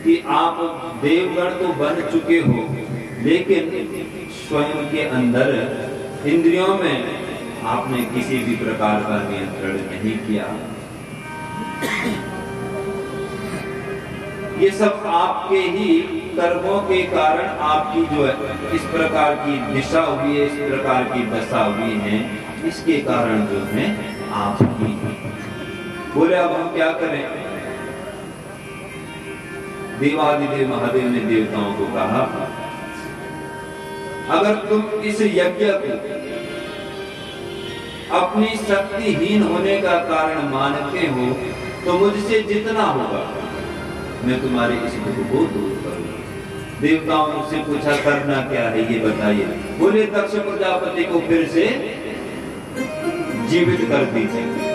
कि आप देवगण तो बन चुके हो, लेकिन स्वयं के अंदर इंद्रियों में आपने किसी भी प्रकार का नियंत्रण नहीं किया। ये सब आपके ही कर्मों के कारण आपकी जो है इस प्रकार की दिशा हुई है, इस प्रकार की दशा हुई है, इसके कारण जो है आप ही। बोले अब हम क्या करें? देवादिदेव महादेव ने देवताओं को कहा, अगर तुम इस यज्ञ को अपनी शक्तिहीन होने का कारण मानते हो तो मुझसे जितना होगा मैं तुम्हारे इस दुख को दूर करूंगा। देवताओं से पूछा करना क्या है ये बताइए। बोले दक्ष प्रजापति को फिर से जीवित कर दीजिए।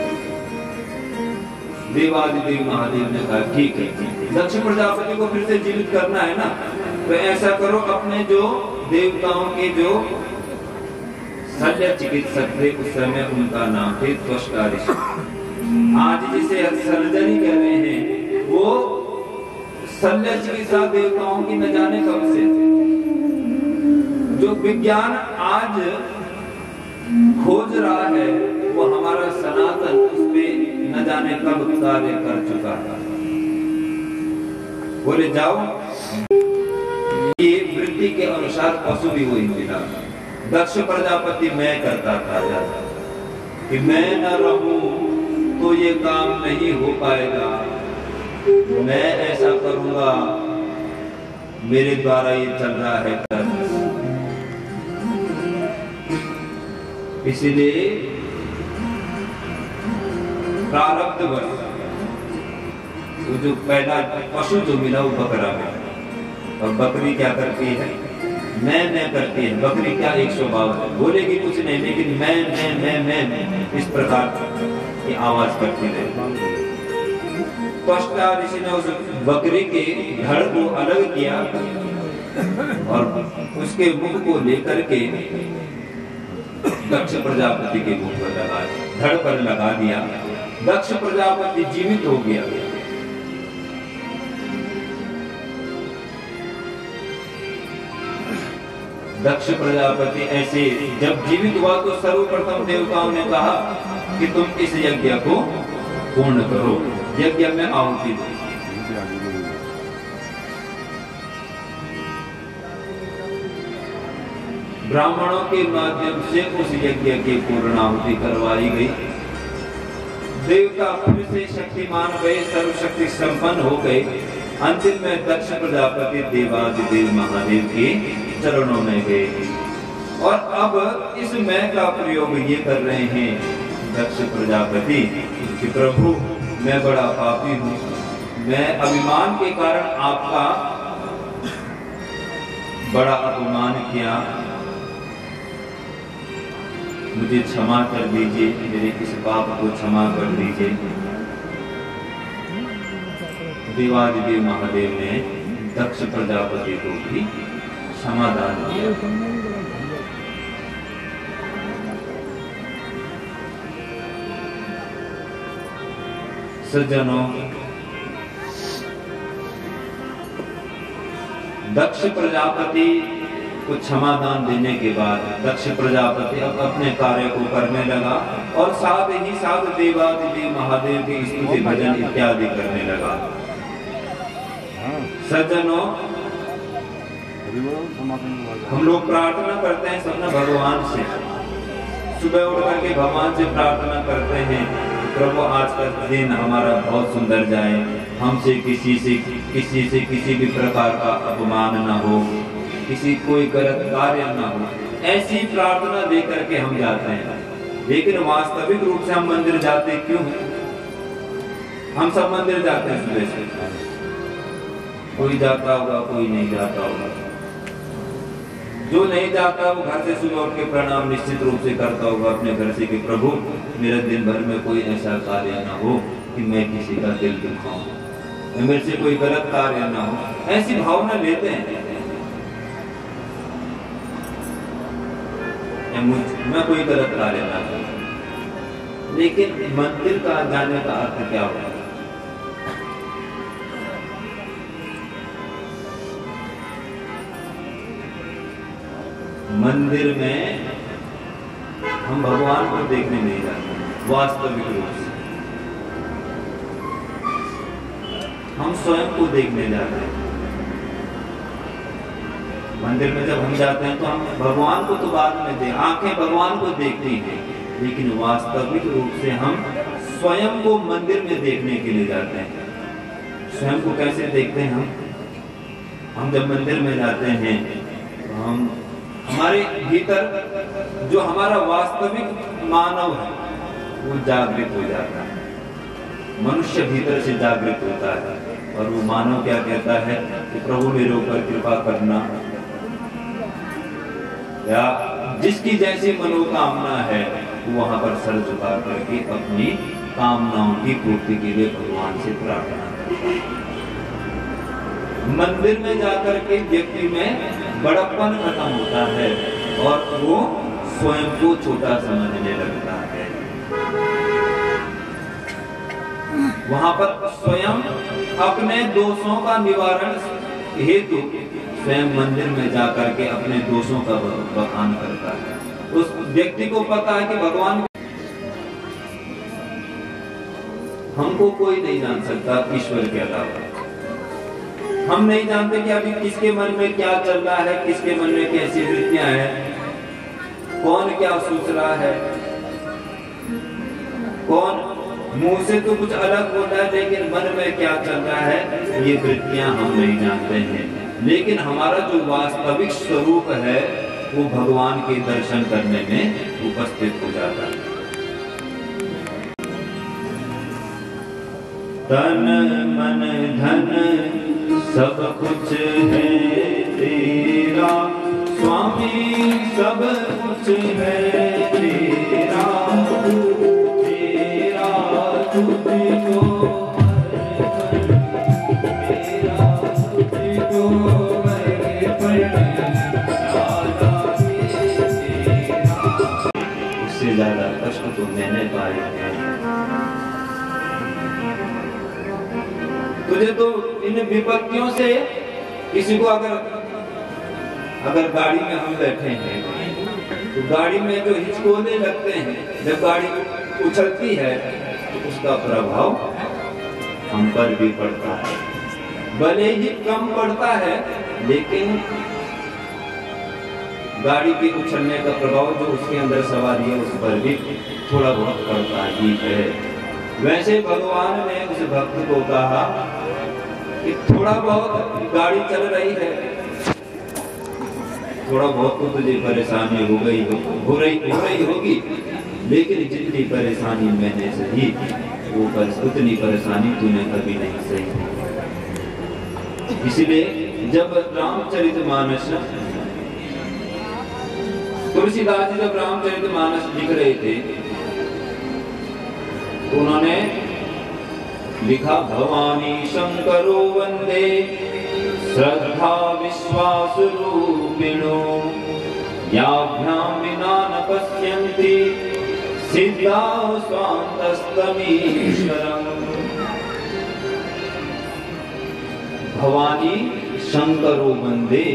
देवादिदेव महादेव ने कहा ठीक है, दक्ष प्रजापति को फिर से जीवित करना है ना, तो ऐसा करो, अपने जो देवताओं के जो शल्य चिकित्सक थे उस समय उनका नाम थे त्वष्टा ऋषि। आज जिसे सर्जरी कह रहे हैं वो शल्य चिकित्सा देवताओं की न जाने कब से, जो विज्ञान आज खोज रहा है वो हमारा सनातन उस पे न जाने कब कार्य कर चुका है। बोले जाओ, ये वृत्ति के अनुसार पशु भी वही मिला। दक्ष प्रजापति मैं करता था जाता कि मैं न रहूं तो ये काम नहीं हो पाएगा, मैं ऐसा करूंगा, मेरे द्वारा ये चल रहा है कर। इसलिए प्रारब्ध वर्ष वो जो पहला पशु जो मिला वो बकरा मिला, और बकरी क्या करती है, मैं करती है। बकरी क्या एक स्वभाव है, बोलेगी कुछ नहीं लेकिन मैं इस प्रकार की आवाज करती रहे। त्वष्टा ऋषि ने उस बकरी के धड़ को अलग किया और उसके मुख को लेकर के दक्ष प्रजापति के मुख पर लगा दिया, धड़ पर लगा दिया। दक्ष प्रजापति जीवित हो गया। दक्ष प्रजापति ऐसे जब जीवित हुआ तो सर्वप्रथम देवताओं ने कहा कि तुम इस यज्ञ को पूर्ण करो, यज्ञ में आहुति दो। ब्राह्मणों के माध्यम से उस यज्ञ की पूर्णाहुति करवाई गई। देवता फिर से शक्तिमान गए, सर्वशक्ति संपन्न हो गए। अंतिम में दक्ष प्रजापति देवादिदेव महादेव के चरणों में गए और अब इस मैं का प्रयोग ये कर रहे हैं दक्ष प्रजापति कि प्रभु मैं बड़ा पापी हूँ, मैं अभिमान के कारण आपका बड़ा अपमान किया, मुझे क्षमा कर दीजिए, मेरे इस पाप को क्षमा कर दीजिए। देवादिदेव महादेव ने दक्ष प्रजापति को भी समाधान किया। सज्जनों, दक्ष प्रजापति को क्षमादान देने के बाद दक्ष प्रजापति अब अपने कार्य को करने लगा और साथ ही साथ देवादिदेव महादेव की स्तुति भजन इत्यादि करने लगा। सज्जनों, हम लोग प्रार्थना करते हैं सब भगवान से, सुबह उठ करके भगवान से प्रार्थना करते हैं प्रभु आज का दिन हमारा बहुत सुंदर जाए, हमसे किसी से किसी भी प्रकार का अपमान न हो, किसी कोई गलत कार्य न हो, ऐसी प्रार्थना लेकर के हम जाते हैं। लेकिन वास्तविक रूप से हम मंदिर जाते क्यों हैं? हम सब मंदिर जाते हैं सुबह से, कोई जाता होगा कोई नहीं जाता होगा। जो नहीं जाता वो घर से सुबह उठ के प्रणाम निश्चित रूप से करता होगा अपने घर से कि प्रभु मेरे दिन भर में कोई ऐसा कार्य ना हो कि मैं किसी का दिल दुखाऊं, मेरे से कोई गलत कार्य ना हो, ऐसी भावना लेते हैं। मैं कोई गलत कार्य ना करूं। लेकिन मंदिर का जाने का अर्थ क्या होगा? मंदिर में हम भगवान को देखने नहीं जाते वास्तविक रूप से, हम स्वयं को देखने जाते हैं। मंदिर में जब हम जाते हैं तो हम भगवान को तो बाद में देख, आंखें भगवान को देखती हैं, लेकिन वास्तविक रूप से हम स्वयं को मंदिर में देखने के लिए जाते हैं। स्वयं को कैसे देखते हैं हम जब मंदिर में जाते हैं तो हम हमारे भीतर जो हमारा वास्तविक मानव है वो जागृत हो जाता है। मनुष्य भीतर से जागृत होता है और वो मानव क्या कहता है कि प्रभु मेरे ऊपर कृपा करना, या जिसकी जैसी मनोकामना है वहां पर सर झुका करके अपनी कामनाओं की पूर्ति के लिए भगवान से प्रार्थना करता है। मंदिर में जाकर के व्यक्ति में बड़प्पन खत्म होता है और वो स्वयं को छोटा समझने लगता है। वहां पर स्वयं अपने दोषों का निवारण हेतु स्वयं मंदिर में जाकर के अपने दोषों का बखान करता है। उस व्यक्ति को पता है कि भगवान हमको कोई नहीं जान सकता ईश्वर के अलावा। हम नहीं जानते कि अभी किसके मन में क्या चल रहा है, किसके मन में कैसी वृत्तियां हैं, कौन क्या सोच रहा है, कौन मुंह से तो कुछ अलग होता है लेकिन मन में क्या चल रहा है ये वृत्तियां हम नहीं जानते हैं। लेकिन हमारा जो वास्तविक स्वरूप है वो भगवान के दर्शन करने में उपस्थित हो जाता है। तन मन धन सब कुछ है तेरा स्वामी, सब कुछ है तेरा, तेरा तुझको उससे ज्यादा कष्ट तो मैंने पाए हैं। तुझे तो इन विपत्तियों से किसी को अगर गाड़ी में हम बैठे हैं तो गाड़ी में जो हिचकोने लगते हैं, जब गाड़ी उछलती है तो उसका प्रभाव हम पर भी पड़ता है। भले ही कम पड़ता है लेकिन गाड़ी के उछलने का प्रभाव जो उसके अंदर सवारी है उस पर भी थोड़ा बहुत पड़ता ही है। वैसे भगवान ने उस भक्त को कहा कि थोड़ा बहुत गाड़ी चल रही है, थोड़ा बहुत तो तुझे परेशानी हो रही होगी, लेकिन जितनी परेशानी मैंने सही उतनी परेशानी तूने कभी नहीं सही। इसलिए जब रामचरितमानस तुलसीदास जी जब रामचरितमानस लिख रहे थे तो उन्होंने लिखा भवानी शंकरो वंदे श्रद्धा विश्वास रूपिणो याभ्याम विना न पश्यन्ति सिद्धा स्वान्तस्तमीश्वरम्। भवानी शंकरो वंदे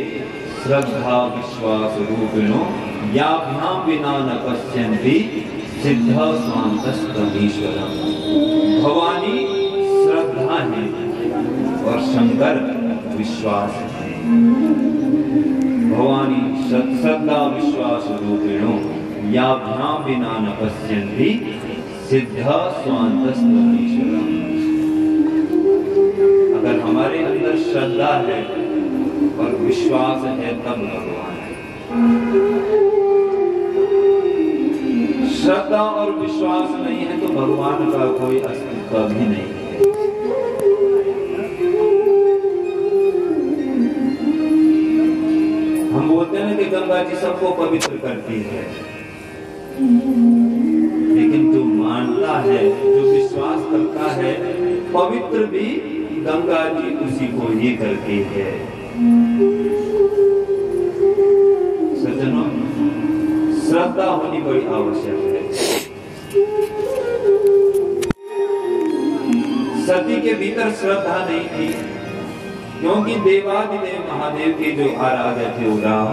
श्रद्धा विश्वास रूपिणो याभ्याम विना न पश्यन्ति सिद्धा स्वान्तस्तमीश्वरम्। भवानी श्रद्धा है और शंकर विश्वास है। भवानी श्रद्धा विश्वास रूपिणो याभ्याम विना न पश्यन्ति सिद्धा स्वान्तस्तमीश्वरम्। अगर हमारे अंदर श्रद्धा है और विश्वास है तब भगवान है। श्रद्धा और विश्वास नहीं है तो भगवान का कोई अस्तित्व भी नहीं है। हम बोलते हैं कि गंगा जी सबको पवित्र करती है, लेकिन जो मानता है, जो विश्वास करता है, पवित्र भी गंगा जी उसी को ही करती है। सज्जनों, श्रद्धा होनी बड़ी आवश्यक है। सती के भीतर श्रद्धा नहीं थी क्योंकि देवादिदेव महादेव के जो आराध्य थे वो राम,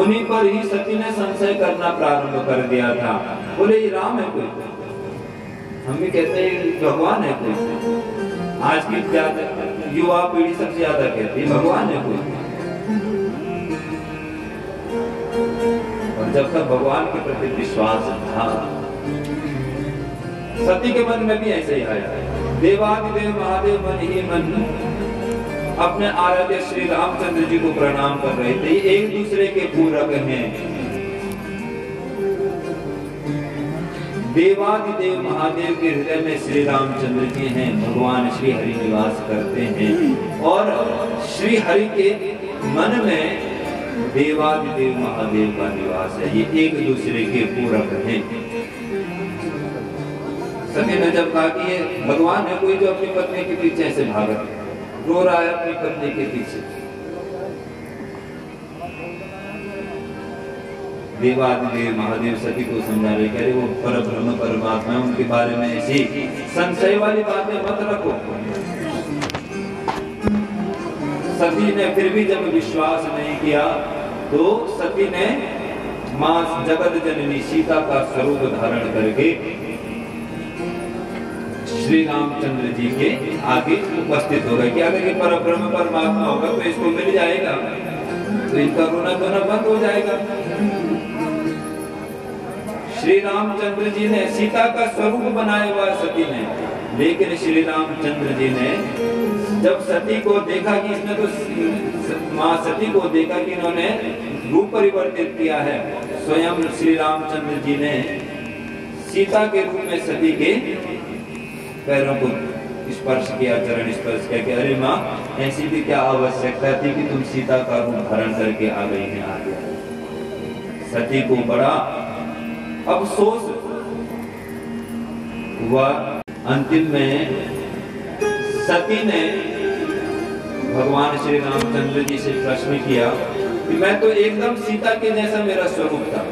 उन्हीं पर ही सती ने संशय करना प्रारंभ कर दिया था। बोले ये राम है कोई? हम भी कहते हैं भगवान है कोई। आज की युवा पीढ़ी सबसे ज्यादा कहती है भगवान है कोई। और जब तक भगवान के प्रति विश्वास था, सती के मन में भी ऐसे ही आया। देवादिदेव महादेव मन ही मन अपने आराध्य श्री रामचंद्र जी को प्रणाम कर रहे थे। एक दूसरे के पूरक हैं। देवादिदेव महादेव के हृदय में श्री रामचंद्र जी हैं, भगवान श्री हरि निवास करते हैं और श्री हरि के मन में देवादिदेव महादेव का निवास है। ये एक दूसरे के पूरक हैं। सती ने जब कहा कि ये भगवान है कोई जो अपनी पत्नी के पीछे ऐसे भाग रो रहा है अपनी पत्नी के पीछे, देवादिदेव महादेव सती को समझा रहे, कह रहे वो परब्रह्म परमात्मा, उनके बारे में ऐसी संशय वाली बातें मत रखो। सती ने फिर भी जब विश्वास नहीं किया तो सती ने मां जगत जननी सीता का स्वरूप धारण करके श्री रामचंद्र जी के आगे उपस्थित हो गए कि अगर ये परब्रह्म परमात्मा होगा तो इसको मिल जाएगा, तो इनका रोना धोना बंद हो जाएगा। श्री रामचंद्र जी ने सीता का स्वरूप बनाया हुआ सती ने, लेकिन श्री रामचंद्र जी ने जब सती को देखा कि इसने तो मां सती को देखा कि इन्होंने रूप परिवर्तित किया है, स्वयं श्री रामचंद्र जी ने सीता के रूप में सती के पैरों को स्पर्श किया, चरण स्पर्श किया कि अरे माँ ऐसी भी क्या आवश्यकता थी कि तुम सीता का रूप धारण करके आ गई हैं आगे। सती को बड़ा अफसोस हुआ। अंतिम में सती ने भगवान श्री रामचंद्र जी से प्रश्न किया कि मैं तो एकदम सीता के जैसा मेरा स्वरूप था,